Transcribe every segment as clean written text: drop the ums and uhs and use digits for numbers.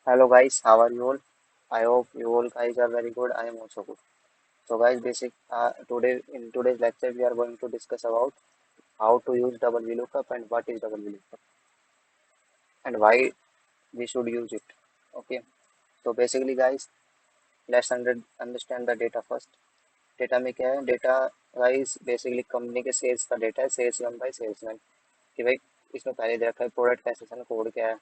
Hello guys, how are you all? I hope you all guys are very good. I am also good. So guys, today in today's lecture we are going to discuss about how to use double VLOOKUP and what is double VLOOKUP and why we should use it. Okay. So basically guys, let's understand the data first. Data में क्या है? Data guys basically company के sales का data है, sales one by salesman कि भाई इसमें पहले दे रखा है प्रोडक्ट का सेशन कोड क्या है,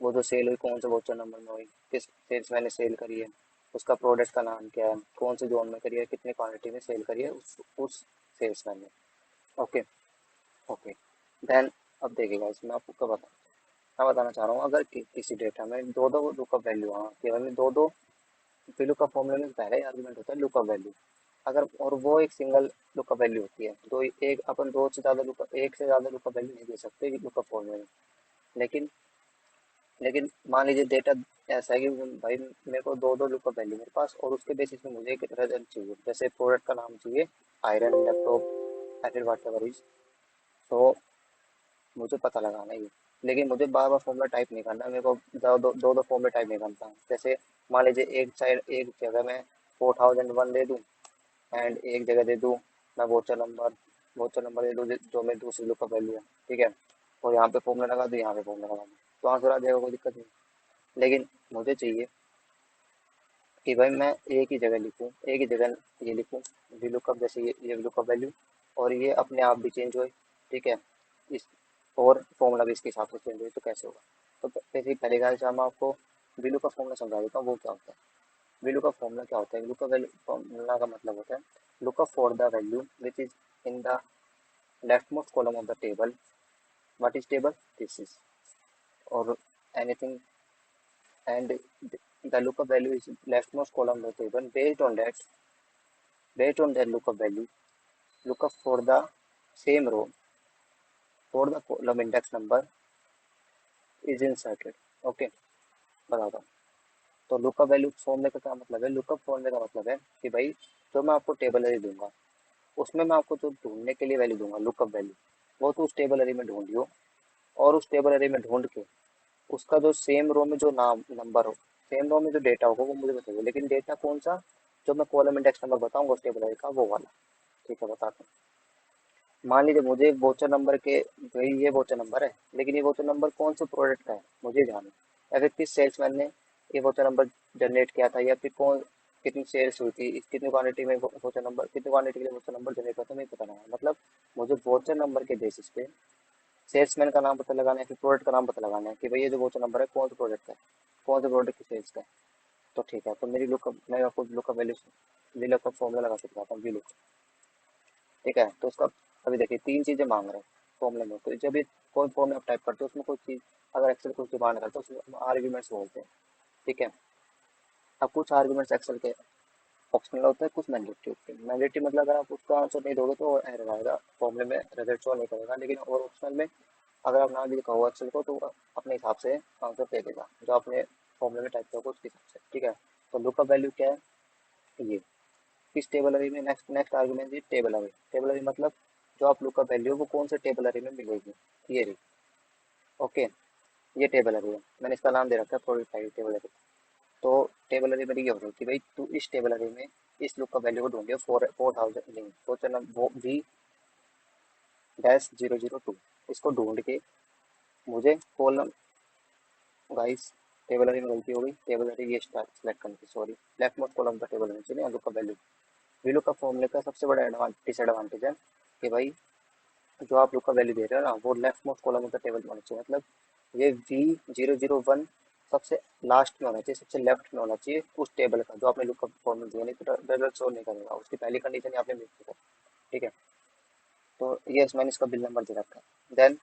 वो जो सेल हुई कौन से वोचर नंबर में हुई, किस सेल्समैन ने सेल करी है, उसका प्रोडक्ट का नाम क्या है, कौन से जोन में करी है, कितनी क्वांटिटी में सेल करी है उस सेल्समैन ने। ओके। ओके। देन अब देखिएगा इसमें आपको क्या मैं बताना चाह रहा हूँ, अगर किसी डेटा में दो दो लुकअप वैल्यू, हाँ केवल में दो दो लुकअप फॉर्मूले में पहला ही आर्गुमेंट होता है लुकअप वैल्यू, अगर और वो एक सिंगल लुकअप वैल्यू होती है तो एक अपन दो से ज़्यादा लुकअप एक से ज़्यादा लुकअप वैल्यू नहीं दे सकते लुकअप फॉर्मूले में। लेकिन लेकिन मान लीजिए डेटा ऐसा है कि भाई मेरे को दो दो लुकअप वैल्यू मेरे पास और उसके बेसिस पे मुझे एक रिजल्ट चाहिए, जैसे प्रोडक्ट का नाम चाहिए आयरन लैपटॉप या फिर वाट एवर इज। तो मुझे पता लगाना है ये, लेकिन मुझे बार बार फॉर्मूला टाइप नहीं करना, मेरे को दो दो फॉर्मूला टाइप नहीं करता। जैसे मान लीजिए एक जगह मैं 4001 दे दूँ एंड एक जगह दे दूँ मैं वोचर नंबर दे दूँ जो मेरी दूसरी लुकअप वैल्यू है, ठीक है। और यहाँ पे फॉर्मूला लगा दूँ, यहाँ पे फॉर्मूला लगा दूँ, तो आंसर आ जाएगा, कोई दिक्कत नहीं। लेकिन मुझे चाहिए कि भाई मैं एक ही जगह लिखूँ, एक ही जगह ये लिखूँ वी लुकअप, जैसे ये लुकअप वैल्यू और ये अपने आप भी चेंज होए, ठीक है। इस और फॉर्मूला भी इसके हिसाब से चेंज होए तो कैसे होगा? तो वैसे पहले का मैं आपको वी लुकअप फॉर्मूला समझा देता हूँ वो क्या होता है। वी लुकअप फॉर्मूला क्या होता है? लुकअप वैल्यू फॉर्मूला का मतलब होता है lookup for the value which is in the left most column of the table. What is table? This is और anything and the lookup value is leftmost column of the table. Based on that lookup value, lookup for the same row for the column index number is inserted. Okay, बताता हूँ। तो lookup value फॉर्मूले का क्या मतलब है? Lookup फॉर्मूले का मतलब है कि भाई जो मैं आपको टेबल एरे दूंगा उसमें मैं आपको जो ढूंढने के लिए वैल्यू दूंगा लुकअप वैल्यू, वो तो उस टेबल एरे में ढूंढियो और उस टेबल एरे में ढूंढ के उसका जो सेम रो में जो नाम नंबर हो, सेम रो में जो डेटा होगा वो मुझे बताइए, लेकिन डेटा कौन सा? जो मैं कॉलम इंडेक्स नंबर बताऊंगा उस टेबल का वो वाला। ठीक है, बताता हूँ। मान लीजिए मुझे वोचर नंबर के, भाई ये वोचर नंबर है लेकिन ये वोचर नंबर कौन से प्रोडक्ट का है मुझे जानना है, या फिर किस सेल्समैन ने ये वोचर नंबर जनरेट किया था, या फिर कौन कितनी सेल्स हुई थी, कितनी क्वांटिटी में वोचर नंबर, कितनी क्वांटिटी के लिए वोचर नंबर जनरेट हुआ था, नहीं पता लगा। मतलब मुझे वोचर नंबर के बेसिस पे सेल्समैन का नाम पता लगाना है, फिर प्रोडक्ट का नाम पता लगाना है कि भाई ये जो वोचर नंबर है कौन से प्रोडक्ट का है, कौन से प्रोडक्ट की सेल्स का है। तो ठीक है, तो मेरी लुकअप मैं आपको lookup value V lookup formula लगा के दिखाता हूँ वी लुकअप। ठीक है, तो उसका अभी देखिए तीन चीजें मांग रहे हैं फॉर्मूले में, तो जब भी कोई फॉर्मूला आप टाइप करते हो उसमें कोई चीज अगर एक्सेल कुछ डिमांड करता है उसमें आर्ग्यूमेंट्स बोलते हैं। ठीक है। अब कुछ आर्ग्यूमेंट्स एक्सेल के ऑप्शनल होते हैं, कुछ मैंडेटरी होते हैं। मैंडेटरी मतलब अगर आप उसका आंसर नहीं दोगे तो एरर आएगा, फॉर्मूले में रिजल्ट शो नहीं करेगा, लेकिन और ऑप्शनल में अगर आप ना भी लिखा हुआ एक्सेल को तो वो अपने हिसाब से आंसर दे देगा जो आपने फॉर्मूले में टाइप किया होगा उसके हिसाब से। ठीक है। तो लुकअप वैल्यू क्या है? ये किस टेबल अरे में, नेक्स्ट नेक्स्ट आर्गुमेंट है टेबल अरे। टेबल अरे मतलब जो आप लुकअप वैल्यू वो कौन से टेबल अरे में मिलेगी, ये रही। ओके, ये टेबल अरे है, मैंने इसका नाम दे रखा है प्रोडक्ट टेबल अरे। तो टेबल अरे में ये हो रही है कि भाई तू इस टेबल अरे में इस लुकअप वैल्यू को ढूंढियो 4000 नहीं तो चलो वो V-002, इसको ढूंढ के मुझे कॉलम, गाइस टेबल अरे में गलती हो गई, टेबल अरे ये स्टार्ट सेलेक्ट करनी थी, सॉरी लेफ्ट मोस्ट कॉलम का टेबल अरे चाहिए लुकअप वैल्यू। वी लुकअप फॉर्मूले का सबसे बड़ा डिसएडवांटेज है कि भाई जो आप लुक का वैल्यू दे रहे हो ना वो left most column of the table में होना चाहिए। मतलब ये V-001 सबसे लास्ट में होना चाहिए, सबसे लेफ्ट में होना चाहिए उस टेबल का जो आपने लुक का फॉर्मूला दिया, नहीं तो रिजल्ट शो नहीं करेगा, उसकी पहली कंडीशन आपने मिस की। ठीक है। तो ये मैंने इसका बिल नंबर दे रखा है। देन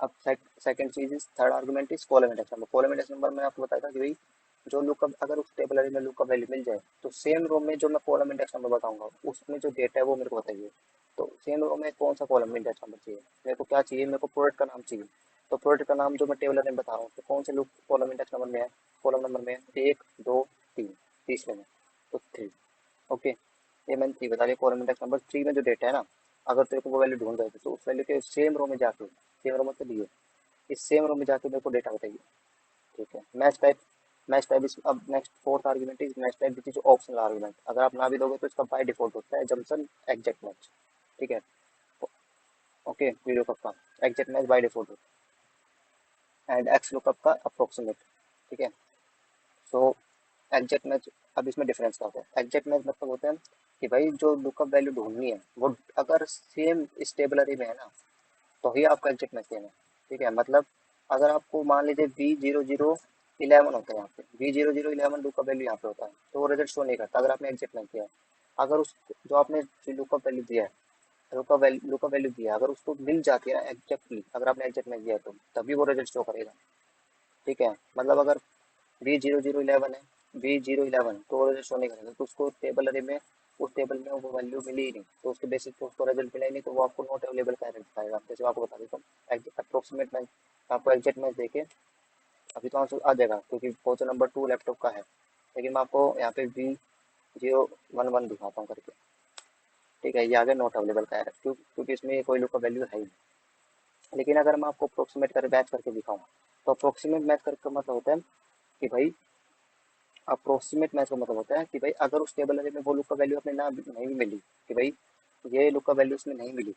अब सेकंड चीज is third argument is column index number. Column index number मैंने आपको बताया था कि भाई जो लुकअप अगर उस टेबल में लुकअप वैल्यू मिल जाए तो सेम रो में जो मैं कॉलम इंडेक्स नंबर बताऊंगा उसमें जो डेटा है वो मेरे को बताइए। तो सेम रो में कौन सा कॉलम इंडेक्स नंबर चाहिए? मेरे को क्या चाहिए? मेरे को प्रोडक्ट का नाम चाहिए। तो प्रोडक्ट का नाम जो मैं टेबल में बता रहा हूँ तो कौन से लुक कॉलम इंडेक्स नंबर में है? कॉलम नंबर में एक दो तीन, तीसरे में, तो थ्री। ओके, ये मैंने थ्री बता दिया। कॉलम इंडेक्स नंबर थ्री में जो डेटा है ना, अगर तेरे को वो वैल्यू ढूंढ जाए तो उस वैल्यू के सेम रो में जाके, सेम रो मतलब ये, इस सेम रो में जाके मेरे को डेटा बताइए। ठीक है। मैच टाइप इस अब next fourth argument is match type which is optional argument. अगर आप ना भी दोगे तो इसका बाय डिफॉल्ट होता है जंक्शन एग्जैक्ट मैच। ठीक है। ओके, वीडियो कप का एग्जैक्ट मैच बाय डिफॉल्ट होता है एंड एक्स लुकअप का अप्रोक्सीमेट। ठीक है। सो एग्जैक्ट मैच, अब इसमें डिफरेंस क्या होता है? एग्जैक्ट मैच मतलब होता है कि भाई जो लुकअप वैल्यू ढूंढनी है वो अगर सेम स्टेबलरी में है ना तो ही आपका एग्जैक्ट मैच देना है। ठीक है। मतलब अगर आपको मान लीजिए V0011 होता है यहाँ पे, V0011 लुकअप वैल्यू यहाँ पे होता है तो वो रिजल्ट शो नहीं करता अगर आपने एग्जैक्ट मैच दिया है। अगर उस जो आपने लुकअप वैल्यू दिया है, लुकअप वैल्यू दिया है, अगर उसको मिल जाती है एग्जैक्टली, अगर आपने एग्जैक्ट मैच दिया है तो तभी वो रिजल्ट शो करेगा। ठीक है। मतलब अगर V0011 है, V011 तो वो रिजल्ट शो नहीं करेगा, तो उसको टेबल अरे में उस टेबल में वो वैल्यू मिली ही नहीं, तो उसके बेसिस पे उसको रिजल्ट मिला ही नहीं, तो वो आपको नॉट अवेलेबल का एरर दिखाएगा। जैसे मैं आपको बता देता हूँ, अप्रोक्सीमेट मैच, आपको एग्जैक्ट मैच देके अभी तो आंसर आ जाएगा क्योंकि क्वेश्चन नंबर 2 लैपटॉप का है, लेकिन मैं आपको यहाँ पे V011 दिखाता हूँ करके। ठीक है, ये आ गया नॉट अवेलेबल का एरर, क्योंकि इसमें कोई लुक का वैल्यू है ही नहीं। लेकिन अगर मैं आपको अप्रोक्सीमेट कर मैच करके दिखाऊँ तो अप्रोक्सीमेट मैच करके मतलब होता है कि भाई, अप्रोक्सीमेट मैच का मतलब होता है कि भाई अगर उस टेबल में वो लुक का वैल्यू अपने ना नहीं मिली, कि भाई ये लुक का वैल्यू उसमें नहीं मिली,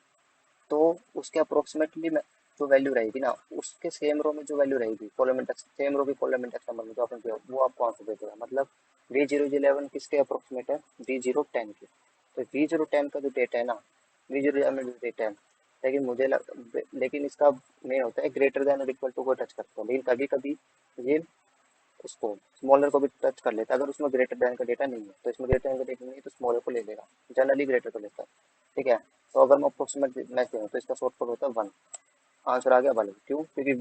तो उसके अप्रोक्सीमेटली जो वैल्यू रहेगी ना उसके सेम रो में जो वैल्यू रहेगी कॉलम इंडेक्स, सेम रो की कॉलम इंडेक्स नंबर में जो आपने दिया वो आपको आंसर दे देगा। मतलब V011 किसके अप्रोक्सीमेट है? V010 के। तो V010 का जो डेटा है ना, V011 जो डेटा है, लेकिन इसका मेन होता है ग्रेटर देन और इक्वल टू को टच करता है, लेकिन कभी कभी ये उसको स्मॉलर को भी टच कर लेता है। अगर उसमें ग्रेटर देन का डेटा नहीं है तो इसमें ग्रेटर देन का डेटा नहीं है तो स्मॉलर को ले लेगा, जनरली ग्रेटर को लेता है। ठीक है। तो अगर मैं अप्रोक्सीमेट मैच दूँ तो इसका शॉर्ट कोड होता है 1। आंसर आ गया 1। क्यों? क्योंकि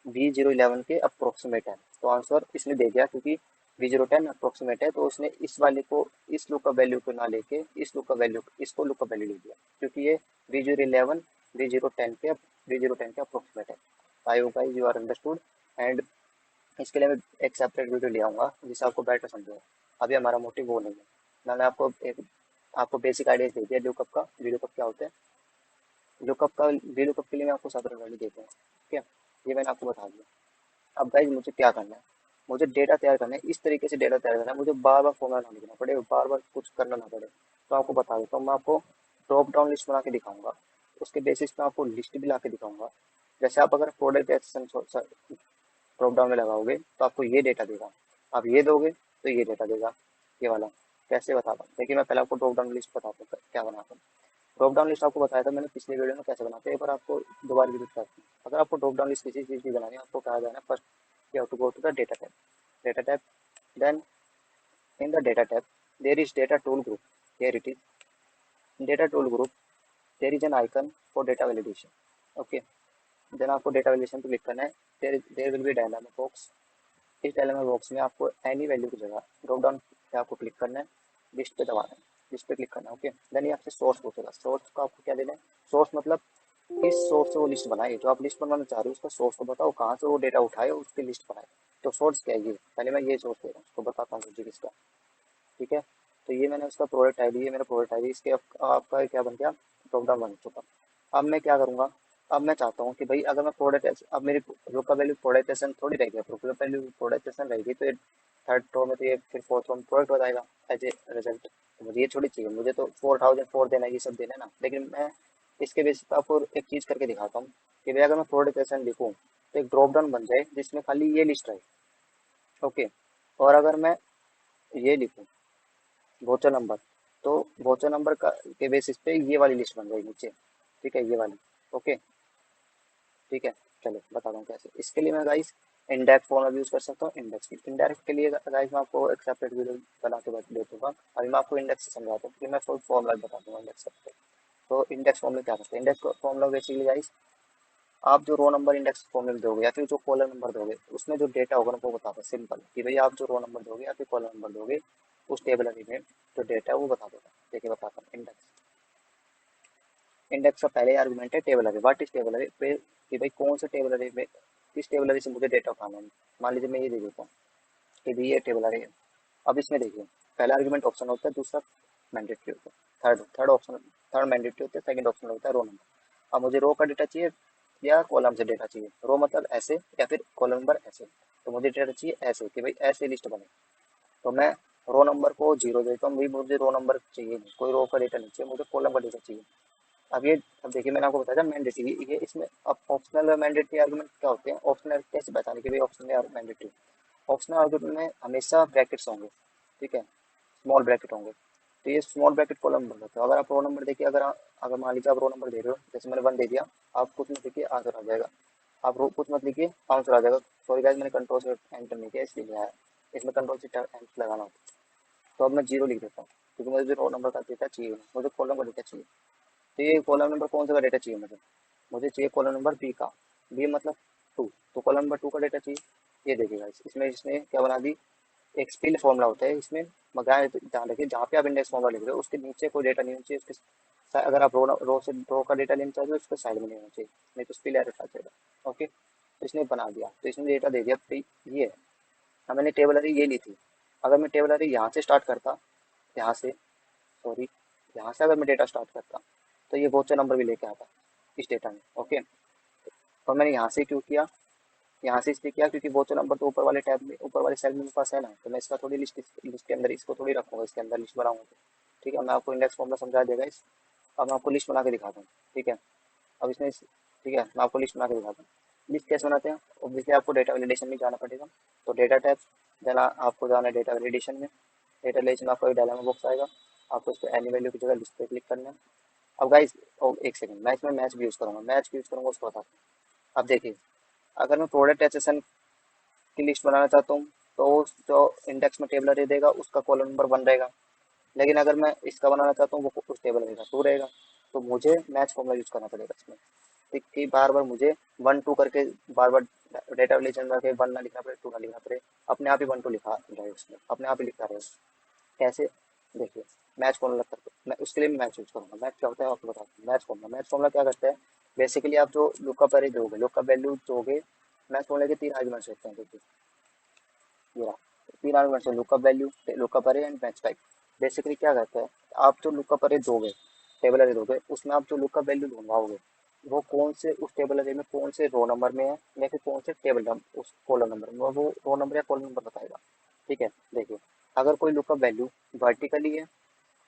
V011 के अप्रोक्सीमेट है, तो आंसर इसने दे दिया क्योंकि V010 अप्रोक्सीमेट है, तो उसने इस वाले को इस लुक का वैल्यू को ना लेके इस लुक का वैल्यू इसको लुक का वैल्यू ले दिया, क्योंकि ये V011 V010 के अप्रोक्सीमेट है। I hope guys you are understood. And इसके लिए मैं एक सेपरेट वीडियो ले आऊँगा जिससे आपको बेटर समझेगा। अभी हमारा मोटिव वो नहीं है। मैंने आपको बेसिक आइडिया दे दिया लुकअप का, वीलुकअप क्या होता है। वीलुकअप के लिए मैं आपको सेपरेट वैल्यू देता हूँ। ठीक है, ये मैंने आपको बता दिया। अब गाइज मुझे क्या करना है, मुझे डेटा तैयार करना है, इस तरीके से डेटा तैयार करना है, मुझे बार बार फॉर्मूला ना लिखना पड़े, बार बार कुछ करना ना पड़े। तो आपको बता देता हूँ, मैं आपको ड्रॉप डाउन लिस्ट बना के दिखाऊंगा, उसके बेसिस पे आपको लिस्ट भी ला के दिखाऊंगा। जैसे आप अगर प्रोडक्ट ड्रॉप डाउन में लगाओगे तो आपको ये डेटा देगा, आप ये दोगे तो ये डेटा देगा, ये वाला। कैसे बताता हूँ, देखिए मैं पहले आपको ड्रॉप डाउन लिस्ट बताता हूँ क्या बनाता हूँ। ड्रॉप डाउन लिस्ट आपको बताया था मैंने पिछले वीडियो में कैसे बनाते हैं, एक बार आपको दोबारा रिपीट करता हूँ। अगर आपको ड्रॉप डाउन लिस्ट किसी चीज़ की बनानी है, आपको कहा जाना है first you have to go to the data tab, then in the data tab there is data tool group, here it is, in data tool group there is an icon for data validation. Okay, then आपको data validation पे click करना है, there will be dynamic box. इस dynamic box में आपको any value की जगह drop down पे आपको क्लिक करना है, लिस्ट पे दबाना है, लिस्ट पे क्लिक करना है। ओके, देन ये आपसे सोर्स पूछेगा, सोर्स का आपको क्या देना है, सोर्स मतलब किस सोर्स से वो लिस्ट बनाए, जो आप लिस्ट बनाना चाह रहे हो उसका सोर्स तो बताओ, कहाँ से वो डेटा उठाए उसकी लिस्ट बनाए। तो सोर्स क्या है, ये पहले मैं ये सोर्स दे रहा हूँ, उसको बताता हूँ मुझे किसका। ठीक है, तो ये मैंने उसका प्रोडक्ट आईडी, ये मेरा प्रोडक्ट आईडी, इसके आपका क्या बन गया, ड्रॉप डाउन बन चुका। अब मैं क्या करूँगा, अब मैं चाहता हूँ कि भाई अगर मैं प्रोडक्ट, अब मेरी रो का वैल्यू प्रोडक्टेशन थोड़ी रहेगी, प्रोडक्ट वैल्यू प्रोडक्टेशन रहेगी, तो ये थर्ड रो में, तो ये फिर फोर्थ रो में प्रोडक्ट बताएगा एज ए रिजल्ट। तो मुझे ये थोड़ी चाहिए, मुझे तो 4004 देना है, ये सब देना है ना। लेकिन मैं इसके बेसिस पर आपको एक चीज़ करके दिखाता हूँ कि भाई अगर मैं प्रोडक्टेशन लिखूँ तो एक ड्रॉप डाउन बन जाए जिसमें खाली ये लिस्ट रहे। ओके, और अगर मैं ये लिखूँ वोचर नंबर, तो वोचर नंबर का के बेसिस पे ये वाली लिस्ट बन जाएगी नीचे। ठीक है, ये वाली। ओके, ठीक है, चलो बताता हूँ कैसे। इसके लिए मैं गाइस इंडेक्स फॉर्मूला यूज कर सकता हूँ। इंडेक्स के लिए गाइस मैं आपको एक सेपरेट वीडियो बना के दे दूंगा। अभी मैं आपको इंडेक्स से समझाता हूँ कि मैं फुल फॉर्मूला बता दूंगा इंडेक्स का। तो इंडेक्स फॉर्मूला क्या करते हैं, इंडेक्स फॉर्मूला बेसिकली गाइस, आप जो रो नंबर इंडेक्स फॉर्मूला दोगे या फिर जो कॉलम नंबर दोगे उसमें जो डेटा होगा ना वो बताता है, सिंपल कि भाई आप जो रो नंबर दोगे या फिर कॉलम नंबर दोगे उस टेबल में जो डेटा है वो बता देगा। देखिए बताता हूँ, इंडेक्स का पहले आर्गुमेंट है टेबल अरे, व्हाट इज टेबल अरे, फिर कि भाई कौन से टेबल अरे में, किस टेबल अरे से मुझे डेटा उठाना है। मान लीजिए मैं ये दे देता हूँ कि भाई ये टेबल अरे है। अब इसमें देखिए पहला आर्गुमेंट ऑप्शन होता है, दूसरा मैंडेटरी होता है, थर्ड ऑप्शन, थर्ड मैंडेटरी होता है, सेकंड ऑप्शन होता है रो नंबर। अब मुझे रो का डेटा चाहिए, या कॉलम से डेटा चाहिए, रो मतलब ऐसे या फिर कॉलम नंबर ऐसे। तो मुझे डेटा चाहिए ऐसे कि भाई ऐसे लिस्ट बने। तो मैं रो नंबर को 0 देता हूँ, भाई मुझे रो नंबर चाहिए नहीं, कोई रो का डेटा नहीं चाहिए, मुझे कॉलम का डेटा चाहिए। अब ये, अब देखिए मैंने आपको बताया था मैंडेटरी, ये इसमें अब ऑप्शनल और मैंडेटरी आर्गुमेंट क्या होते हैं, ऑप्शनल कैसे बताने के भाई ऑप्शनल और मैंडेटरी। ऑप्शनल आर्गुमेंट में हमेशा ब्रैकेट्स होंगे, ठीक है, स्मॉल ब्रैकेट होंगे। तो ये स्मॉल ब्रैकेट कॉलम बन जाता है। अगर आप रो नंबर देखिए, अगर मान लीजिए आप रो नंबर दे रहे हो, जैसे मैंने 1 दे दिया, आप कुछ मत लिखिए आंसर आ जाएगा। आप रो कुछ मत लिखिए आंसर आ जाएगा। सॉरी गाइस, मैंने कंट्रोल से एंटर नहीं किया इसलिए नहीं आया, इसमें कंट्रोल से एंटर लगाना होता है। तो अब मैं 0 लिख देता हूँ, क्योंकि मुझे रो नंबर का डेटा चाहिए नहीं, मुझे कॉलम का डेटा चाहिए। तो ये कॉलम नंबर कौन सा का डेटा चाहिए मुझे, मुझे चाहिए कॉलम नंबर बी का, बी मतलब 2, तो कॉलम नंबर 2 का डेटा चाहिए। ये देखिएगा इसमें इसने क्या बना दी, एक स्पिल फॉर्मूला होता है इसमें, मगर ध्यान रखिए जहाँ पे आप इंडेक्स फॉर्मूला लिख रहे हो उसके नीचे कोई डेटा नहीं होना चाहिए, उसके अगर आप रो का डेटा लेना चाहते हो उसके साइड में नहीं होना चाहिए, नहीं तो स्पिल एरर आ जाएगा। ओके, तो इसने बना दिया, तो इसने डेटा दे दिया भाई ये है। अब मैंने टेबल अरे ये ली थी, अगर मैं टेबल अरे यहाँ से स्टार्ट करता, यहाँ से, सॉरी, यहाँ से अगर मैं डेटा स्टार्ट करता तो ये वोचर नंबर भी लेके आता इस डेटा में। ओके, और मैंने यहाँ से क्यों किया, यहाँ से इसलिए किया क्योंकि वोचर नंबर तो ऊपर वाले टैब में, ऊपर वाले सेल में मेरे पास है ना, तो मैं इसका थोड़ी लिस्ट लिस्ट के अंदर इसको थोड़ी रखूंगा, इसके अंदर लिस्ट बनाऊंगा। ठीक है, मैं आपको इंडेक्स फॉर्मूला समझा देगा इस। अब मैं आपको लिस्ट बना के दिखाता हूँ, ठीक है। अब इसमें ठीक है, मैं आपको लिस्ट बना के दिखाता हूँ। लिस्ट कैसे बनाते हैं, ऑब्वियसली आपको डेटा वैलिडेशन में जाना पड़ेगा। तो डेटा टैब देना, आपको जाना है डेटा वैलिडेशन में। डेटा वैलिडेशन में आपको एक डायलॉग बॉक्स आएगा, आपको इस पर एनी वैल्यू की जगह लिस्ट पे क्लिक करना है। अब गाइस, एक सेकंड, मैं इसमें मैच भी यूज़ करूँगा, मैच भी यूज़ करूँगा उसको बताता हूँ। अब देखिए, अगर मैं प्रोडक्ट एसेसन की लिस्ट बनाना चाहता हूँ तो जो इंडेक्स में टेबल दे देगा उसका कॉलम नंबर 1 रहेगा। लेकिन अगर मैं इसका बनाना चाहता हूँ वो उस टेबल रहेगा 2 रहेगा। तो मुझे मैच फॉर्मूला यूज करना पड़ेगा इसमें, ठीक कि बार बार मुझे 1 2 करके बार बार डेटा रिलेशन करके 1 ना लिखना पड़े, 2 ना लिखना पड़े, अपने आप ही 1 2 लिखा रहे उसमें, अपने आप ही लिखता रहे। कैसे, देखिए, मैच फॉर्मूला करते मैं उसके लिए मैच यूज करूँगा। मैच क्या होता है आपको बताता हूँ। मैच फॉर्मूला क्या करता है, बेसिकली आप जो लुकअप अरे दोगे, लुकअप वैल्यू दोगे, मैच फॉर्मूला के 3 आर्गुमेंट्स होते हैं। देखिए ये रहा, 3 आर्गुमेंट्स है, लुकअप वैल्यू, लुकअप अरे एंड मैच टाइप। बेसिकली क्या करता है, आप जो लुकअप अरे दोगे, टेबल अरे दोगे, उसमें आप जो लुकअप वैल्यू ढूंढवाओगे वो कौन से उस टेबल अरे में कौन से रो नंबर में है या फिर कौन से टेबल नंबर, उस कॉलम नंबर में, वो रो नंबर या कॉलम नंबर बताएगा। ठीक है, देखिए, अगर कोई लुकअप वैल्यू वर्टिकली है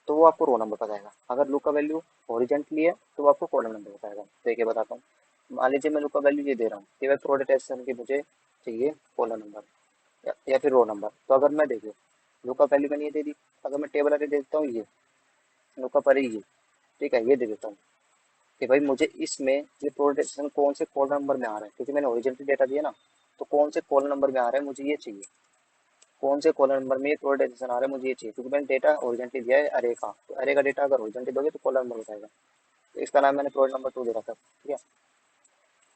तो वो आपको रो नंबर बताएगा, अगर लुकअप वैल्यू हॉरिजेंटली है तो वो आपको कॉलम नंबर बताएगा। देखिए बताता हूँ, मान लीजिए मैं लुकअप वैल्यू ये दे रहा हूँ कि भाई प्रोडक्ट एसेसन की मुझे चाहिए कॉलम नंबर या फिर रो नंबर। तो अगर मैं देखिए लुकअप वैल्यू मैंने ये दे दी, अगर मैं टेबल अरे दे देता हूँ ये लुकअप अरे ये, ठीक है, ये दे देता हूँ कि भाई मुझे इसमें ये प्रोडक्शन कौन से कॉल नंबर में आ रहा है, क्योंकि मैंने ओरिजिनल डेटा दिया ना, तो कौन से कॉल नंबर में आ रहा है मुझे ये चाहिए, कौन से कॉलम नंबर में ये प्रोडक्शन आ रहा है मुझे ये चाहिए, क्योंकि मैंने डेटा ओरिजिनली दिया है अरे का, तो अरे का डेटा अगर ओरिजिनली दोगे तो कॉलम नंबर बताएगा। तो इसका नाम मैंने प्रोडक्ट नंबर 2 दे रखा है, ठीक है।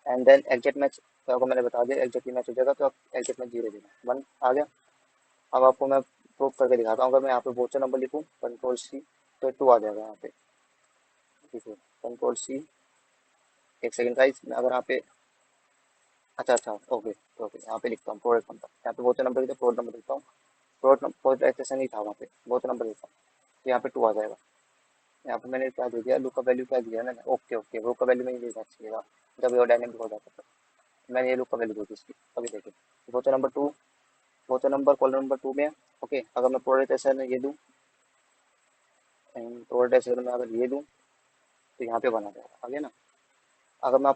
एंड देन एग्जैक्ट मैच, तो आपको मैंने बता दिया एग्जैक्टली मैच हो जाएगा, तो आप एग्जैक्ट मैच 0 देना, 1 आ गया। अब आपको मैं प्रूफ करके दिखाता हूँ, अगर मैं यहाँ पे वोचर नंबर लिखूँ कंट्रोल सी, तो 2 आ जाएगा यहाँ पे, ठीक है, कंट्रोल सी। एक सेकंड गाइस, मैं अगर यहाँ पे, अच्छा अच्छा, ओके ओके, यहाँ पे लिखता हूँ प्रोडक्ट नंबर, यहाँ पे वोचर नंबर लिखता हूँ, प्रोडक्ट नंबर लिखता हूँ, प्रोडक्ट एक्सेशन नहीं था वहाँ पे, वोचर नंबर लिखता हूँ, तो यहाँ पे 2 आ जाएगा। यहाँ पे मैंने क्या दे दिया, लुकअप वैल्यू क्या दिया मैंने, ओके ओके, लुकअप वैल्यू में ये चाहिए जब ये डायनेमिक हो जाता है, तो मैंने ये लुकअप वैल्यू दे दी इसकी। अभी देखिए voucher number 2, voucher number column number 2 में, ओके, अगर मैं प्रोडक्ट एक्सेशन में ये दूँ, प्रोडक्ट एक्सेशन में अगर ये दूँ तो यहाँ पे बना जाएगा, आगे ना। अगर मैं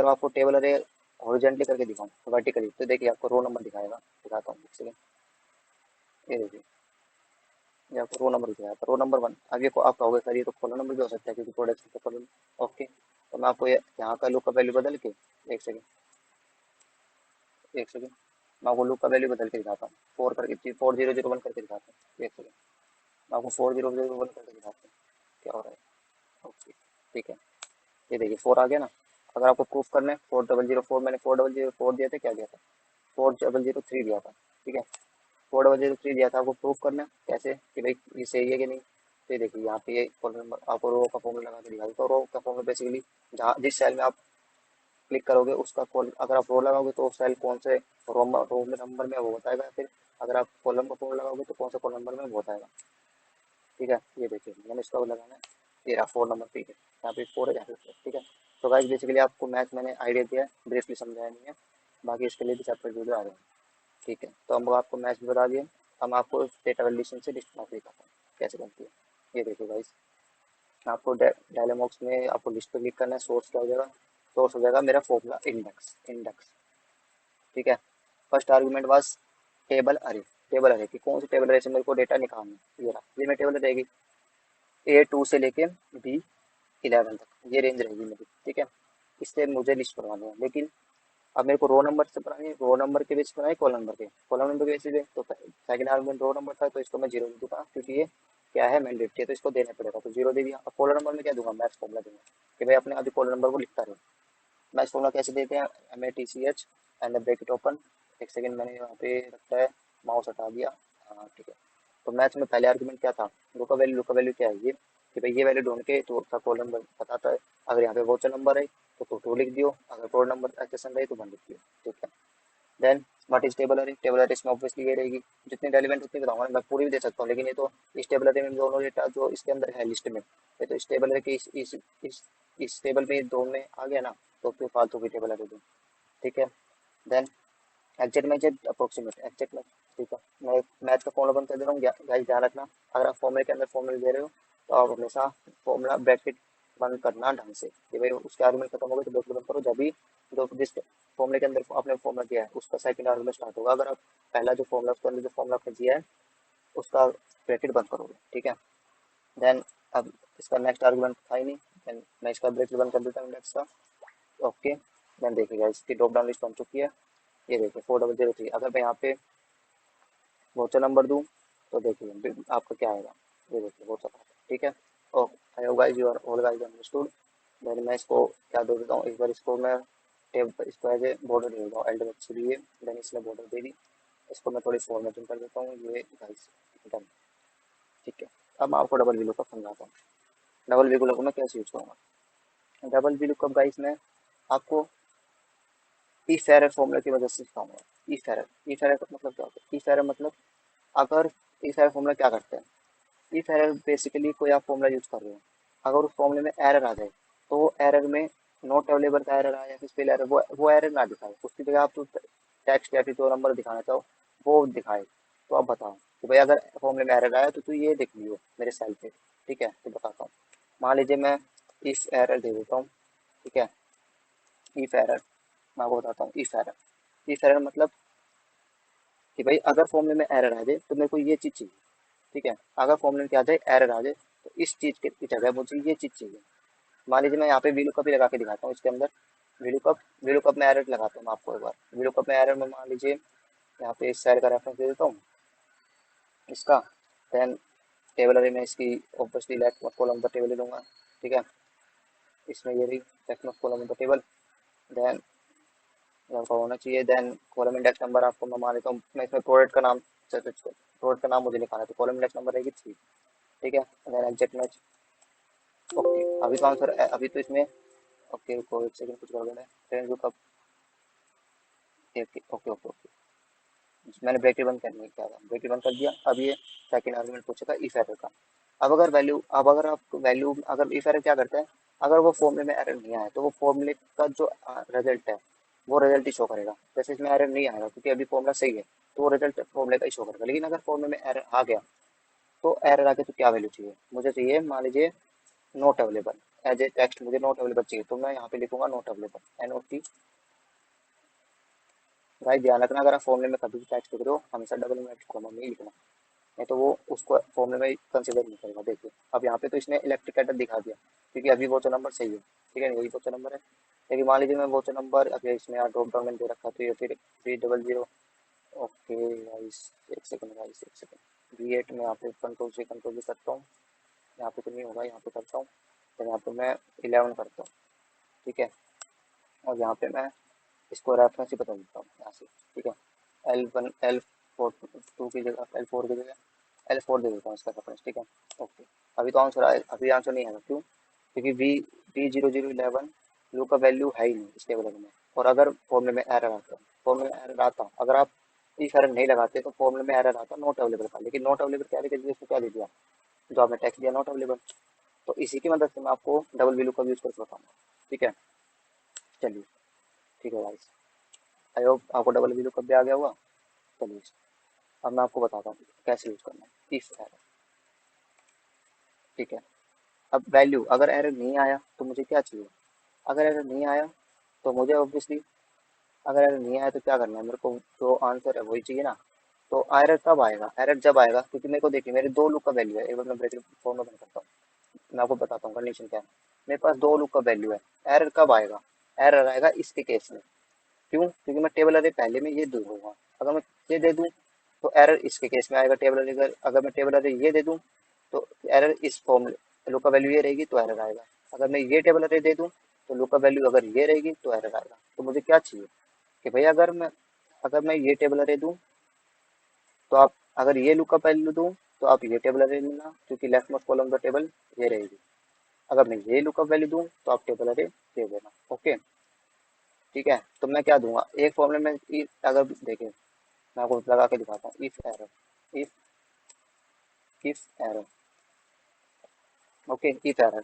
आपको टेबल अरे हॉरिजॉन्टली करके दिखाऊं वर्टिकली, तो देखिए आपको रो नंबर दिखाएगा, दिखाता हूँ एक सेकंड, ये देखिए, ये आपको रो नंबर दिखाएगा, रो नंबर 1। अब ये आप कहोगे सर ये तो कॉलम नंबर भी हो सकता है क्योंकि प्रोडक्ट तो कॉलम, ओके, तो मैं आपको यहाँ का लुक का वैल्यू बदल के, एक सेकंड, एक सेकंड, मैं आपको लुक का वैल्यू बदल के दिखाता हूँ, 4 करके 4001 करके दिखाता हूँ, एक सेकंड, मैं आपको 4001 करके दिखाता हूँ क्या हो रहा है। ओके, ठीक है, ये देखिए 4 आ गया ना। अगर आपको प्रूफ करना है 4004, मैंने 4004 दिया था, क्या दिया था, 4003 दिया था, ठीक है, 4003 दिया था। आपको प्रूफ करना है कैसे कि भाई ये सही है कि नहीं। तो ये देखिए यहाँ पे ये कॉलम नंबर आपको रो का फॉर्मूला लगा के दिखा, तो रो का फॉर्मूला बेसिकली जहाँ जिस सेल में आप क्लिक करोगे उसका कॉल, अगर आप रो लगाओगे तो सेल कौन से रो नंबर में वो बताएगा, फिर अगर आप कॉलम का फॉर्मूला लगाओगे तो कौन सा कॉलम नंबर में वो बताएगा। ठीक है, ये देखिए मैंने इसका वो लगाना है, ये रहा 4 नंबर, ठीक है, यहाँ पे 4 है, यहाँ पे 4, ठीक है। तो गाइस बेसिकली आपको मैथ मैंने आइडिया दिया है, ब्रीफली समझाया नहीं है, बाकी इसके लिए भी चैप्टर वीडियो आ रहे हैं। ठीक है, तो हम आपको मैथ भी बता दिए, हम आपको डेटा वैल्यूएशन से लिस्ट बना दिखाते हैं कैसे बनती है। ये देखिए गाइस, आपको डायलॉग बॉक्स में आपको लिस्ट पे क्लिक करना है, सोर्स क्या हो जाएगा, सोर्स हो जाएगा मेरा फॉर्मूला इंडेक्स इंडेक्स। ठीक है, फर्स्ट आर्गुमेंट वाज टेबल अरे, टेबल अरे की कौन सी टेबल अरे से मेरे को डेटा निकालना है, ये रहा, ये मेरी टेबल रहेगी A2 से लेके B11 तक, ये रेंज रहेगी मेरी। ठीक है, इससे मुझे लिस्ट बनवानी है, लेकिन अब मेरे को रो नंबर से बनानी है, रो नंबर के बेस बनाए, कॉलम नंबर के बेसिस पे, तो सेकंड आर्गुमेंट रो नंबर था तो इसको मैं जीरो दे दूंगा, क्योंकि ये क्या है मैंडेटरी है तो इसको देना पड़ेगा, तो जीरो दे दिया। अब कॉलम नंबर में क्या दूंगा, मैथ्स फॉर्मूला दूंगा कि भाई अपने अभी कॉलम नंबर को लिखता रहे। मैथ्स फॉर्मूला कैसे देते हैं, MATCH एंड ब्रैकेट ओपन, एक सेकंड मैंने यहाँ पे रखता है, माउस हटा दिया। हाँ ठीक है, तो मैथ्स में पहले आर्गुमेंट क्या था, लो का वैल्यू क्या है ये, कि भाई ये वैल्यू ढूंढ के तो उसका कॉलम नंबर बताता है, अगर यहाँ पे वोचर नंबर है तो टू लिख दियो, अगर कोड नंबर एचएसएन रहे तो वन लिख दियो। ठीक है, देन व्हाट इज टेबल अरे, टेबल अरे इसमें ऑब्वियसली ये रहेगी, जितनी रेलिवेंट उतनी बताऊंगा, मैं पूरी भी दे सकता हूँ, लेकिन ये तो इस टेबल अरे में दोनों डेटा जो इसके अंदर है लिस्ट में, ये तो इस टेबल अरे के इस टेबल में दो में आ गया ना, तो फिर फालतू की टेबल अरे दो। ठीक है, then exact match approximate exact match. ठीक है, मैं मैच का फॉर्मूला बंद कर दे रहा हूँ, गाइस ध्यान रखना, अगर आप फॉर्मूले के अंदर फॉर्मूला दे रहे हो तो आप हमेशा फॉर्मूला ब्रैकेट बंद करना ढंग से, कि भाई उसके आर्गुमेंट खत्म हो गए तो ब्रैकेट बंद करो, जब भी जो जिस फॉर्मूले के अंदर आपने फॉर्मूला दिया है उसका सेकंड आर्गुमेंट स्टार्ट होगा, अगर आप पहला जो फॉर्मूला उसके अंदर जो फॉर्मूला आपने दिया है उसका ब्रैकेट बंद करोगे। ठीक है, देन अब इसका नेक्स्ट आर्गुमेंट था ही नहीं, देन मैं इसका ब्रैकेट बंद कर देता हूँ इंडेक्स का। ओके, देन देखिएगा इसकी ड्रॉप डाउन लिस्ट बन चुकी है, ये देखिए 4003। अगर मैं यहाँ पे वोचर नंबर दूँ तो देखिए आपका क्या आएगा, ये देखिए वोचर नंबर। ठीक है, oh I hope guys you are all guys understood. Then मैं इसको क्या दे देता हूँ, एक बार इसको मैं टेब इसको एज ए बॉर्डर दे देता हूँ, एल्ड से लिए, देन इसने बॉर्डर दे दी, इसको मैं थोड़ी फॉर्मेटिंग कर देता हूँ, ये गाइस डन। ठीक है, अब मैं आपको डबल वी लुकअप समझाता हूँ, डबल वी लुकअप मैं कैसे यूज करूँगा। डबल वी लुकअप गाइस मैं आपको इफ एरर फॉर्मूला की वजह से सिखाऊंगा। इफ एरर का मतलब क्या होता है, इफ एरर मतलब अगर इफ एरर फॉर्मूला क्या करते हैं, इफ एरर बेसिकली कोई आप फॉर्मूला यूज कर रहे हो, अगर उस फॉर्मूले में एरर आ जाए तो एरर में नॉट अवेलेबल का एरर आया या फिर स्पेल एरर, वो एरर ना दिखाए, उसकी जगह आप जो टेक्स्ट या फिर जो नंबर दिखाना चाहो वो दिखाए। तो आप बताओ कि भाई अगर फॉर्मूले में एरर आया तो तू ये लिख लियो मेरे सेल पे। ठीक है, तो बताता हूँ, मान लीजिए मैं इफ एरर दे देता हूँ। ठीक है, इफ एरर मैं आपको बताता हूँ, इफ एरर मतलब कि भाई अगर फॉर्मूले में एरर आ जाए तो मेरे को ये चीज़ चाहिए। ठीक है, अगर फॉर्मूले में क्या आ जाए, एरर आ जाए, तो इस चीज़ की जगह मुझे ये चीज़ चाहिए। मान लीजिए मैं यहाँ पे वीलुकअप ही लगा के दिखाता हूँ, इसके अंदर वीलुकअप में एरर लगाता हूँ मैं आपको एक बार, वीलुकअप में एरर में मान लीजिए यहाँ पे इस सेल का रेफरेंस दे देता हूँ इसका, देन टेबल अरे में इसकी ऑब्वियसली लेफ्ट कॉलम पर टेबल ले लूँगा। ठीक है, इसमें ये रही लेफ्ट कॉलम पर टेबल, देन लड़का होना चाहिए, देन कॉलम इंडेक्स नंबर आपको मैं मान लेता हूँ, मैं इसमें प्रोडक्ट का नाम, प्रोडक्ट का नाम मुझे लिखाना है तो कॉलम इंडेक्स नंबर रहेगी 3। ठीक है, देन एग्जैक्ट मैच। ओके, अभी तो आंसर अभी तो इसमें, ओके रुको एक सेकंड कुछ गड़बड़ है, friend lookup, okay okay okay okay, मैंने ब्रैकेट बंद करने किया था, ब्रैकेट बंद कर दिया। अब ये सेकंड आर्गुमेंट पूछेगा इफ एरर का। अब अगर आप वैल्यू, अगर इफ एरर क्या करता है, अगर वो फॉर्मूले में एरर नहीं आया तो वो फॉर्मूले का जो रिजल्ट है वो रिजल्ट ही शो करेगा। जैसे इसमें एरर नहीं आएगा क्योंकि अभी फॉर्मूला सही है, तो वो रिजल्ट फॉर्मूले का ही शो करेगा, लेकिन अगर फॉर्मूले में एरर आ गया तो एरर आके तो क्या वैल्यू चाहिए, मुझे चाहिए मान लीजिए not available, as a text मुझे नॉट अवेलेबल चाहिए, तो मैं यहाँ पे लिखूंगा नॉट अवेलेबल, NOT। भाई ध्यान रखना, अगर आप फॉर्मूले में कभी भी टेक्स्ट लिख रहे हो हमेशा डबल इन्वर्टेड कॉमा में ही लिखना, नहीं तो वो उसको फॉर्मूले में कंसिडर नहीं करेगा। देखिए अब यहाँ पे तो इसने इलेक्ट्रिक एडर दिखा दिया क्योंकि अभी वोचर नंबर सही है। ठीक है, यही वोचर नंबर है, लेकिन मान लीजिए मैं वोचर नंबर अगर इसमें यहाँ ड्रॉप डाउन में दे रखा तो ये फिर 300। ओके गाइस एक सेकंड, गाइस एक सेकंड, V8 में यहाँ पे कंट्रोल भी करता हूँ, यहाँ पे तो नहीं होगा, यहाँ पे करता हूँ, तो यहाँ पे मैं 11 करता हूँ। ठीक है, और यहाँ पे मैं इसको रेफरेंस ही बता देता हूँ यहाँ से। ठीक है, L1 L4 की जगह L4 की जगह L4 दे देता हूँ इसका रेफरेंस। ठीक है, ओके, अभी तो आंसर आए, अभी आंसर नहीं आएगा, क्यों, क्योंकि V0011 लू का वैल्यू है ही नहीं इस टेबल में, और अगर फॉर्मूले में एरर आता, फॉर्मूले में एरर आता, अगर आप इफ एरर नहीं लगाते तो फॉर्मूले में एरर आता नॉट अवेलेबल का, लेकिन नॉट अवेलेबल क्या है, इसको क्या दे दिया, जो आपने टेक्स्ट दिया नॉट अवेलेबल, तो इसी की मदद से मैं आपको डबल वैल्यू का यूज करके बताऊंगा। ठीक है, चलिए, ठीक है गाइस, आई होप आपको डबल वैल्यू कब भी आ गया होगा। चलिए, अब मैं आपको बताता हूँ कैसे यूज करना है इफ एरर। ठीक है, अब वैल्यू अगर एरर नहीं आया तो मुझे क्या चाहिए, अगर एरर नहीं आया तो मुझे ऑब्वियसली, अगर एरर नहीं आया तो क्या करना है, मेरे को जो आंसर है वही चाहिए ना। तो एरर कब आएगा, एरर जब आएगा, क्योंकि मेरे को देखिए मेरे दो लूप का वैल्यू है, एक बार मैं ब्रैकेट फॉर्म में बंद करता हूँ, मैं आपको बताता हूँ कंडीशन क्या है। मेरे पास दो लूप का वैल्यू है, एरर कब आएगा, एरर आएगा इसके केस में। क्यों, क्योंकि मैं टेबल अरे पहले में ये दे दूंगा, अगर मैं ये दे दूं तो एरर इसके केस में आएगा टेबल अरे, अगर मैं टेबल अरे ये दे दूं तो एरर इस फॉर्म लूप का वैल्यू ये रहेगी तो एरर आएगा। अगर मैं ये टेबल अरे दे दूं तो लूप का वैल्यू अगर ये रहेगी तो एरर आएगा। तो मुझे क्या चाहिए कि भैया अगर मैं ये टेबल अरे दूं तो आप, अगर ये लूप का वैल्यू दूं तो आप ये टेबल अरे लेना, क्योंकि लेफ्ट मोस्ट कॉलम का टेबल ये रहेगी। अगर मैं ये लूप का वैल्यू दूं तो आप टेबल अरे दे देना। ओके, ठीक है, तो मैं क्या दूंगा एक फॉर्मूले में अगर देखें, मैं आपको लगा के दिखाता हूँ, if error, if if error, okay, if error,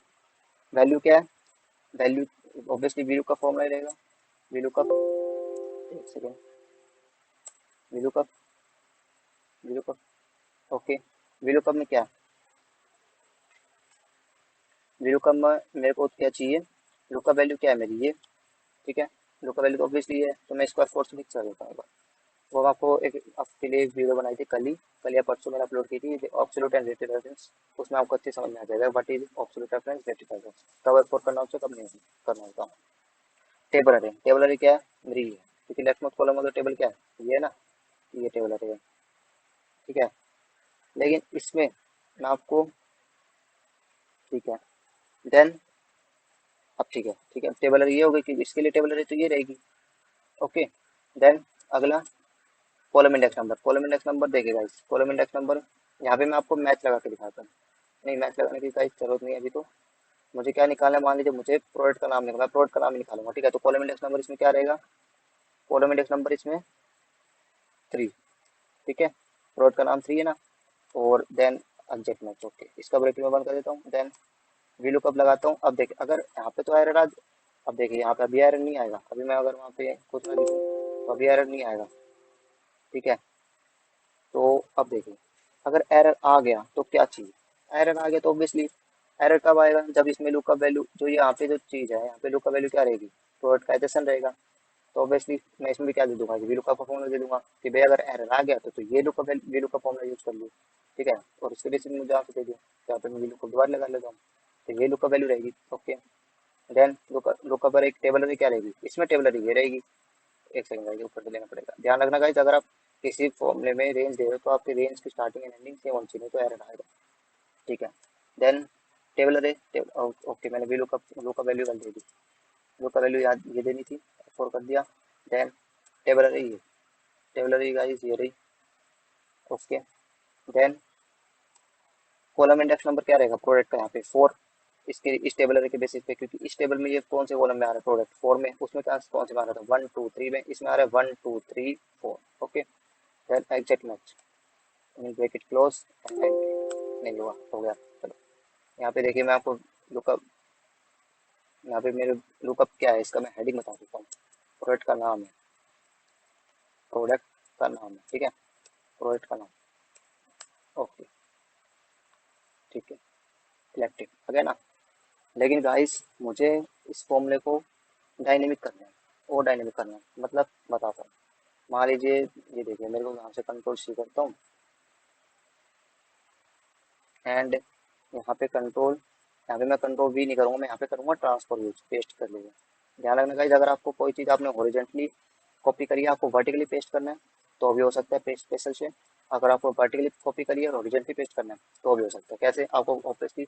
value क्या है, वैल्यू ऑब्वियसली वीलू का फॉर्मूला रहेगा, वीलू का, एक सेकेंड, वीलू का, वीलू का, ओके, वीलू कप में क्या, वीलू कप में मेरे को क्या चाहिए, लुक का वैल्यू क्या है मेरी ये, ठीक है, लुक का वैल्यू तो ऑब्वियसली ये है, तो मैं इसको फोर्स फिक्स कर देता हूँ। वो मैं आपको एक आपके लिए एक वीडियो बनाई थी कल या परसों मैंने अपलोड की थी, ऑब्सोल्यूट एंड रिलेटिव रेफरेंस, उसमें आपको अच्छे समझ में आ जाएगा what is absolute reference, relative reference, कब एक्सपोर्ट करना होता है कब नहीं करना होता। टेबल अरे, टेबल अरे क्या है मेरी ये, क्योंकि लेफ्ट मोस्ट कॉलम का टेबल क्या है ये है ना, ये टेबल अरे है। ठीक है, लेकिन इसमें मैं आपको, ठीक है, देन, अब ठीक है, ठीक है, टेबल अरे ये हो गई कि इसके लिए टेबल अरे तो ये रहेगी। ओके, देन अगला column index number, column index number देखेगा इस कॉलम इंडेक्स नंबर, यहाँ पे मैं आपको मैच लगा के दिखाता हूँ, नहीं मैच लगाने की कोई जरूरत नहीं है अभी, तो मुझे क्या निकालना है, मान लीजिए मुझे प्रोडक्ट का नाम निकालना, प्रोडक्ट का नाम ही निकालूंगा। ठीक है, तो कॉलम इंडेक्स नंबर इसमें क्या रहेगा, कॉलम इंडेक्स नंबर इसमें 3। ठीक है, प्रोडक्ट का नाम 3 है ना, और देन एग्जैक्ट मैच, ओके, इसका ब्रेक मैं बंद कर देता हूँ, देन वीलू कब लगाता हूँ। अब देखिए अगर यहाँ पे तो एरर आज, अब देखिए यहाँ पे अभी एरर नहीं आएगा, अभी मैं अगर वहाँ पे कुछ ना लिखूँ तो अभी एरर नहीं आएगा। ठीक है, तो अब देखिए अगर एरर आ गया तो क्या चाहिए, एरर आ गया तो ऑब्वियसली एरर कब आएगा, जब इसमें लूप का वैल्यू जो यहाँ पे जो चीज़ है यहाँ पे लूप का वैल्यू क्या रहेगी, प्रोडक्ट का एडिशन रहेगा। तो ऑब्वियसली मैं इसमें भी क्या दे दूंगा, वी लुक का फॉर्मूला दे दूंगा कि भाई अगर एरर आ गया तो ये लुक का वी लुक का फॉर्मूला यूज कर लो। ठीक है, और इसके बेसिस में मुझे यहाँ पे दे दो, यहाँ पे मैं वी लुक को दोबारा लगा लेता हूँ, तो ये लुक का वैल्यू रहेगी। ओके, देन लुक पर एक टेबलरी क्या रहेगी, इसमें टेबलरी ये रहेगी, एक सेकंड रहेगी, ऊपर से लेना पड़ेगा, ध्यान रखना गाइस, अगर आप किसी फॉर्मूले में रेंज दे रहे हो तो आपकी रेंज की स्टार्टिंग एंड एंडिंग सेम होनी चाहिए, तो एरर आएगा। ठीक है, देन टेबल अरे, ओके, मैंने वी लुक का वैल्यू कर दे दी, लुक का वैल्यू याद ये देनी थी, फोर कर दिया, देन टेबल अरे ये, टेबल अरे गाइस ये रही। Okay, then column index number क्या रहेगा प्रोडक्ट का, यहाँ पे 4, इसके इस टेबल अरे के बेसिस पे, क्योंकि इस टेबल में ये कौन से कॉलम में आ रहा है, प्रोडक्ट 4 में, उसमें क्या कौन से में आ रहा था 1 2 3 में, इसमें आ रहा है 1 2 3 4। Okay, then exact match, bracket close and नहीं हुआ, हो गया। चलो यहाँ पे देखिए मैं आपको लुकअप, यहाँ पे मेरे लुकअप क्या है इसका मैं हेडिंग बता देता हूँ, प्रोडक्ट का नाम है, प्रोडक्ट का नाम है, ठीक है, प्रोडक्ट का नाम, ओके, ठीक है, इलेक्ट्रिक आ गया ना। लेकिन गाइस मुझे इस फॉर्मूले को डायनेमिक करना है, और डायनेमिक करना है मतलब बताता हूँ, मान लीजिए ये देखिए मेरे को यहाँ से कंट्रोल सी करता हूँ एंड यहाँ पे कंट्रोल, यहाँ पे मैं कंट्रोल वी नहीं करूँगा, मैं यहाँ पे करूँगा ट्रांसफर यूज, पेस्ट कर लूँगा। ध्यान रखना गाइस, अगर आपको कोई चीज़ आपने हॉरिजॉन्टली कॉपी करी है, आपको वर्टिकली पेस्ट करना है तो भी हो सकता है पेस्ट स्पेशल से, अगर आपको वर्टिकली कॉपी करी है और हॉरिजॉन्टली पेस्ट करना है तो भी हो सकता है। कैसे, आपको ऑब्वियसली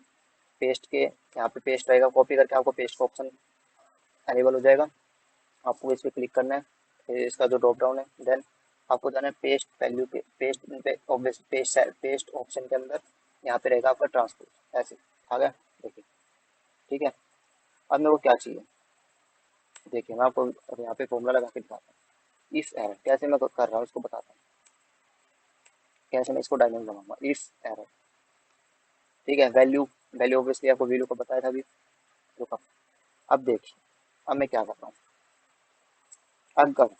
पेस्ट के यहाँ पे पेस्ट रहेगा, कॉपी करके आपको पेस्ट का ऑप्शन अनेबल हो जाएगा, आपको इस पर क्लिक करना है, फिर इसका जो ड्रॉप डाउन है, देन आपको जाना है पेस्ट वैल्यू पे, पेस्ट पे ऑब्वियस पेस्ट ऑप्शन के अंदर यहाँ पे रहेगा आपका ट्रांसपोर्ट, ऐसे आ गया, देखिए। ठीक है, अब मेरे को क्या चाहिए, देखिए मैं आपको अब यहाँ पे फॉर्मूला लगा के दिखाता हूँ, इफ एरर कैसे मैं कर रहा हूँ इसको बताता हूँ, कैसे मैं इसको डायनेमिक बनाऊंगा, इफ एरर। ठीक है, वैल्यू वैल्यू ऑब्वियसली आपको वी लुकअप बताया था अभी, लुकअप। अब देखिए, अब मैं क्या कर रहा हूँ, अगर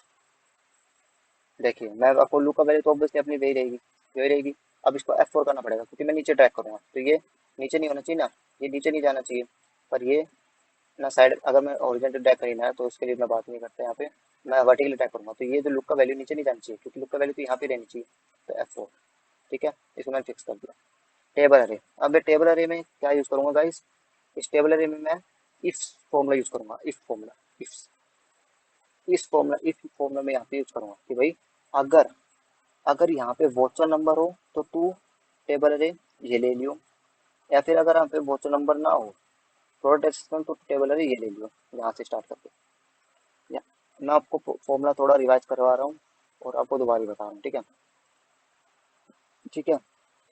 देखिए मैं आपको लुकअप वैल्यू तो ऑब्वियसली अपनी वही रहेगी, वही रहेगी। अब इसको F4 करना पड़ेगा क्योंकि मैं नीचे ट्रैक करूँगा, तो ये नीचे नहीं होना चाहिए ना, ये नीचे नहीं जाना चाहिए, पर ये ना साइड, अगर मैं हॉरिजॉन्टल ट्रैक करना है तो उसके लिए मैं बात नहीं करता यहाँ पे, मैं वर्टिकल ट्रैक करूँगा, तो ये जो लुक का वैल्यू नीचे नहीं जानी चाहिए क्योंकि लुक का वैल्यू तो यहाँ पे रहनी चाहिए, तो F4। ठीक है, इसको मैंने फिक्स कर दिया। टेबल अरे, अब मैं टेबल अरे में क्या यूज़ करूँगा गाइस, इस टेबल अरे में मैं इफ फॉर्मूला यूज़ करूँगा, इफ फॉर्मूला, इफ फॉर्मूला में यहाँ पे यूज़ करूँगा कि भाई अगर अगर यहाँ पे वोचर नंबर हो तो तू टेबल अरे ये ले लियो, या फिर अगर यहाँ पे वोचर नंबर ना हो प्रोडक्ट असिस्टेंट तो टेबल अरे ये ले लियो, यहाँ से स्टार्ट करके। या मैं आपको फॉर्मूला थोड़ा रिवाइज करवा रहा हूँ और आपको दोबारा बता रहा हूँ, ठीक है, ठीक है,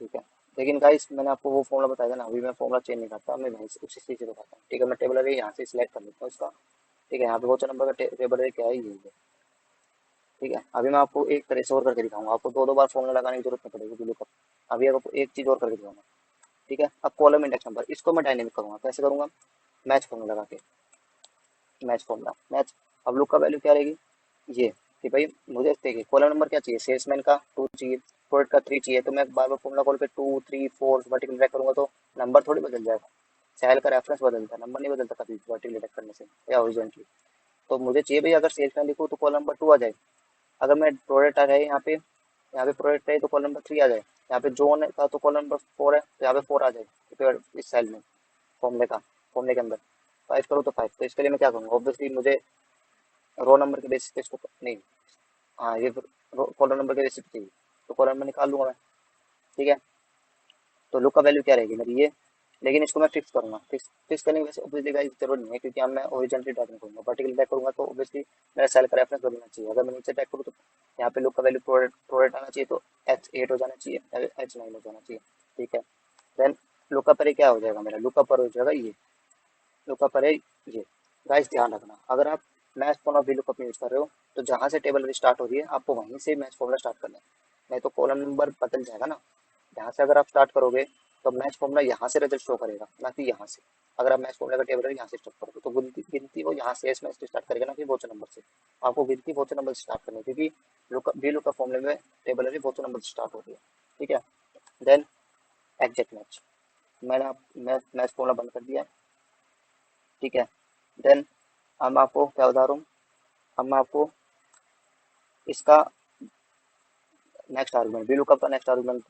ठीक है। लेकिन गाइस मैंने आपको वो फॉर्मूला बताया था ना, अभी मैं फॉर्मूला चेंज नहीं करता, मैं वहीं से उसी चीज़ से बताता हूँ, ठीक है। मैं टेबल अरे यहाँ से सिलेक्ट कर लेता हूँ इसका, ठीक है। यहाँ पे वोचर नंबर का टेबल अरे क्या है, ये है, ठीक है। अभी मैं आपको एक तरह से और करके दिखाऊंगा, आपको दो दो बार फॉर्मूला लगाने की जरूरत नहीं पड़ेगी बिल्कुल कप। अभी आपको एक चीज़ और करके दिखाऊंगा, ठीक है। अब कॉलम इंडेक्स नंबर, इसको मैं डायनेमिक करूँगा, कैसे करूँगा, मैच फॉर्मूला लगा के, मैच फॉर्मूला मैच। अब लुक का वैल्यू क्या रहेगी, ये कि भाई मुझे देखिए कॉलम नंबर क्या चाहिए, सेल्समैन का 2 चाहिए, प्रोडक्ट का 3 चाहिए, तो मैं बार बार फॉर्मूला कॉल पे 2 3 4 वर्टिकल ड्रैग करूंगा तो नंबर थोड़ी बदल जाएगा, सेल का रेफरेंस बदलता है, नंबर नहीं बदलता कभी वर्टिकल ड्रैग करने से या हॉरिजॉन्टली। तो मुझे चाहिए भाई अगर सेल्समैन लिखूँ तो कॉलम नंबर 2 आ जाए, अगर मैं प्रोडक्ट आ रहा है यहाँ पे प्रोडक्ट है तो कॉलम नंबर 3 आ जाए, यहाँ पे जोन का तो कॉलम नंबर 4 है तो यहाँ पे 4 आ जाए, तो इस सेल में फॉर्मूले के अंदर 5 करूँ तो 5। तो इसके लिए मैं क्या करूँगा, ऑब्वियसली मुझे रो नंबर के बेसिस पे इसको नहीं, हाँ ये कॉलम नंबर के बेसिस पे चाहिए, तो कॉलम नंबर निकाल लूंगा मैं, ठीक है। तो लुक का वैल्यू क्या रहेगी मेरी ये, लेकिन इसको मैं फिक्स करूंगा, फिक्स करने की वैसे ऑब्वियसली गाइस जरूरत नहीं है क्योंकि अब मैं ओरिजिनली ट्रैक नहीं करूंगा, वर्टिकल ट्रैक करूंगा तो ऑब्वियसली मेरा सेल का रेफरेंस बदलना चाहिए। अगर मैं नीचे ट्रैक करूँ तो यहाँ पे लुक का वैल्यू प्रोडक्ट आना चाहिए, तो H8 हो जाना चाहिए, H9 हो जाना चाहिए, ठीक है। देन लुक पर क्या हो जाएगा मेरा, लुक पर हो जाएगा ये, लुकअप पर है ये। गाइस ध्यान रखना, अगर आप मैच फॉर्मूला भी लुकअप यूज कर रहे हो तो जहाँ से टेबल स्टार्ट हो रही है आपको वहीं से मैच फॉर्मूला स्टार्ट करना है, नहीं तो कॉलम नंबर बदल जाएगा ना। यहाँ से अगर आप स्टार्ट करोगे तो मैच फॉर्मूला यहाँ से रिजल्ट शो करेगा ना कि यहाँ से। अगर आप मैच फॉर्मूला का टेबल यहाँ से स्टार्ट करोगे तो गिनती गिनती वो यहाँ से मैच से स्टार्ट करेगा ना कि वोचर नंबर से, आपको गिनती वोचर नंबर से स्टार्ट करनी है क्योंकि लुकअप भी लुकअप फॉर्मूले में टेबल है वोचर नंबर से स्टार्ट होती है, ठीक है। देन एग्जैक्ट मैच, मैंने आप मैच फॉर्मूला बंद कर दिया है, ठीक है। देन अब मैं आपको क्या बता रहा हूँ, अब मैं आपको इसका नेक्स्ट आर्गुमेंट वी लुकअप का नेक्स्ट आर्गुमेंट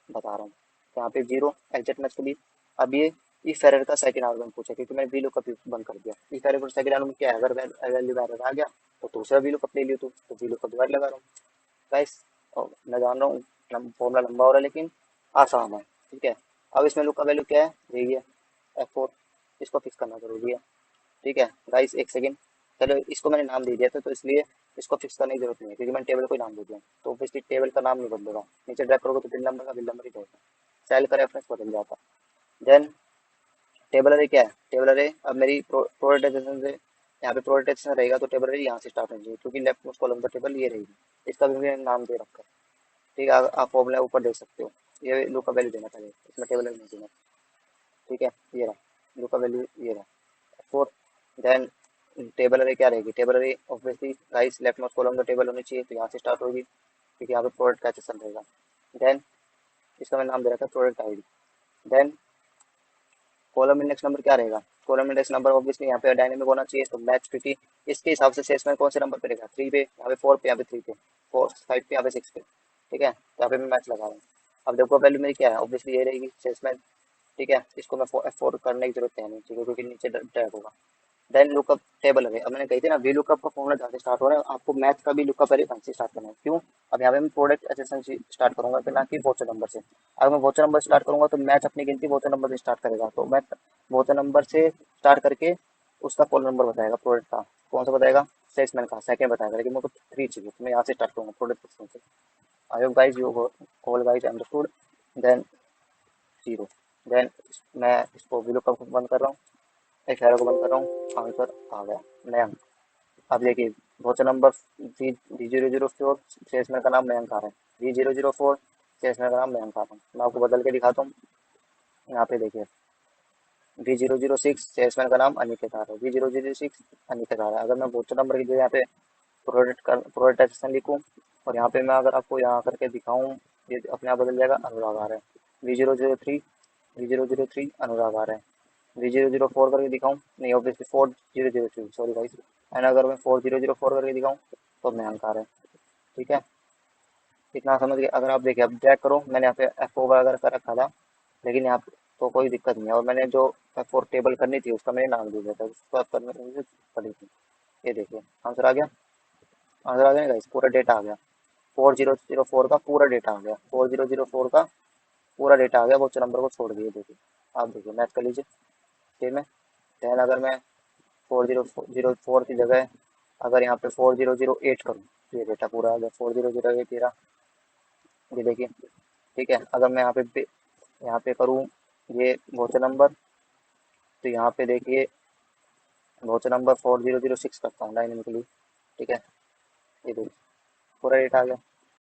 बता रहा हूँ। यहाँ पे जीरो एग्जैक्ट मैच के लिए। अब ये इफ एरर का सेकंड आर्गुमेंट पूछा क्योंकि मैंने वी लुकअप बंद कर दिया। इफ एरर का सेकंड आर्गुमेंट क्या है, अगर वैल्यू एरर आ गया तो दूसरा वी लुकअप ले लियो, तो वी लुकअप दोबारा लगा रहा हूँ गाइस। मैं जान रहा हूँ फॉर्मूला लंबा हो रहा है लेकिन आसान है, ठीक है। अब इसमें लुक का वैल्यू क्या है, यही है F4, इसको फिक्स करना जरूरी है, ठीक है। गाइस एक सेकंड, चलो इसको मैंने नाम दे दिया था तो इसलिए इसको फिक्स करने की जरूरत नहीं है क्योंकि मैंने टेबल को ही नाम दे दिया, तो ऑब्वियसली टेबल का नाम नहीं बदलेगा, नीचे ड्रैग करोगे तो बिल नंबर का बिल नंबर ही रहेगा, सेल का रेफरेंस बदल जाता। देन टेबल अरे क्या है, टेबल अरे अब मेरी प्रोडक्टाइजेशन से यहाँ पे प्रोडक्टाइजेशन रहेगा तो टेबल अरे यहाँ से स्टार्ट होनी चाहिए क्योंकि लेफ्ट मोस्ट कॉलम का टेबल ये रहेगी, इसका भी मैंने नाम दे रखा है, ठीक है। आप फॉर्मूला ऊपर देख सकते हो, ये लुक का वैल्यू देना पड़ेगा, इसमें टेबल नहीं देना, ठीक है। ये रहा लुक का वैल्यू, ये रहा 4। देन टेबल अरे क्या रहेगी, टेबल अरे obviously guys left most column का टेबल होनी चाहिए तो यहाँ से स्टार्ट होगी क्योंकि यहाँ पे प्रोडक्ट का सेक्शन रहेगा। देन इसका मैं नाम दे रखा है product ID. Then column index number क्या रहेगा, कॉलम इंडेक्स नंबर ऑब्वियसली यहाँ पे डायनेमिक होना चाहिए तो मैच क्योंकि इसके हिसाब से सेल्समैन कौन से नंबर पे रहेगा, 3 पे, यहाँ पे 4 पे, यहाँ पे 3 पे, 4 5 पे, यहाँ पे 6 पे, ठीक है। यहाँ पे मैं मैच लगा रहा हूँ। अब देखो वैल्यू मेरी क्या है, ऑब्वियसली ये रहेगी सेल्समैन, ठीक है। इसको मैं F4 करने की जरूरत है नहीं, ठीक है, क्योंकि नीचे टैग होगा। देन लुकअप टेबल है, अब मैंने कही थी ना वी लुकअप का फॉर्मूला जहाँ से स्टार्ट हो रहा है आपको मैथ का भी लुकअप पहले वहीं से स्टार्ट करना है, क्यों। अब यहाँ पे मैं प्रोडक्ट एसेसन से स्टार्ट करूंगा फिर ना कि वोचर नंबर से। अगर मैं वोचर नंबर स्टार्ट करूंगा तो मैच अपनी गिनती वोचर नंबर से स्टार्ट करेगा, तो मैं वोचर नंबर से स्टार्ट करके उसका कॉल नंबर बताएगा प्रोडक्ट का, कौन सा बताएगा, सेल्समैन का सेकंड बताएगा, लेकिन मेरे को 3 चाहिए तो मैं यहाँ से स्टार्ट करूंगा प्रोडक्ट सेक्शन से। I hope guys you all guys understood. Then zero, then मैं इसको वी लुकअप बंद कर रहा हूँ, एक एरो को बंद कर रहा हूँ, आंसर आ गया मयंक। अब देखिए वोचर नंबर V004, सेल्समैन का नाम मयंक आ रहा है, V004 सेल्समैन का नाम मयंक आ रहा है। मैं आपको बदल के दिखाता हूँ, यहाँ पे देखिए V006 सेल्समैन का नाम अनिकेत आ रहा है, V006 अनिकेत आ रहा है। अगर मैं वोटर नंबर की जगह यहाँ पे प्रोडक्ट सेक्शन लिखूँ और यहाँ पे मैं अगर आपको यहाँ करके दिखाऊँ, ये अपने आप बदल जाएगा, अनुराग आ रहा है। V003 अनुराग आ रहा है। V004 करके दिखाऊँ, नहीं ऑब्वियसली 4003, सॉरी भाई। एंड अगर मैं 4004 करके दिखाऊँ तो मयंक आ रहा है। ठीक है, इतना समझ गए। अगर आप देखिए, अब चेक करो, मैंने यहाँ पे F4 वगैरह कर रखा था, लेकिन यहाँ पे तो कोई दिक्कत नहीं है। और मैंने जो F4 टेबल करनी थी उसका मैंने नाम दे दिया था, उसको करने की पड़ी थी। ये देखिए आंसर आ गया, आंसर आ गया ना गाइस, पूरा डेटा आ गया। 4004 का पूरा डेटा आ गया, 4004 का पूरा डेटा आ गया, वो नंबर को छोड़ दिए। देखिए, आप देखिए मैथ कर लीजिए। ठीक है, देन अगर मैं 4004 की जगह अगर यहाँ पे 4008 करूँ, ये डेटा पूरा आ गया, 4008 तेरा, ये देखिए। ठीक है, अगर मैं यहाँ पे करूँ ये वोचर नंबर, तो यहाँ पे देखिए वोचर नंबर 4006 करता हूँ डायनेमिकली। ठीक है, ये देखिए पूरा डेटा आ गया।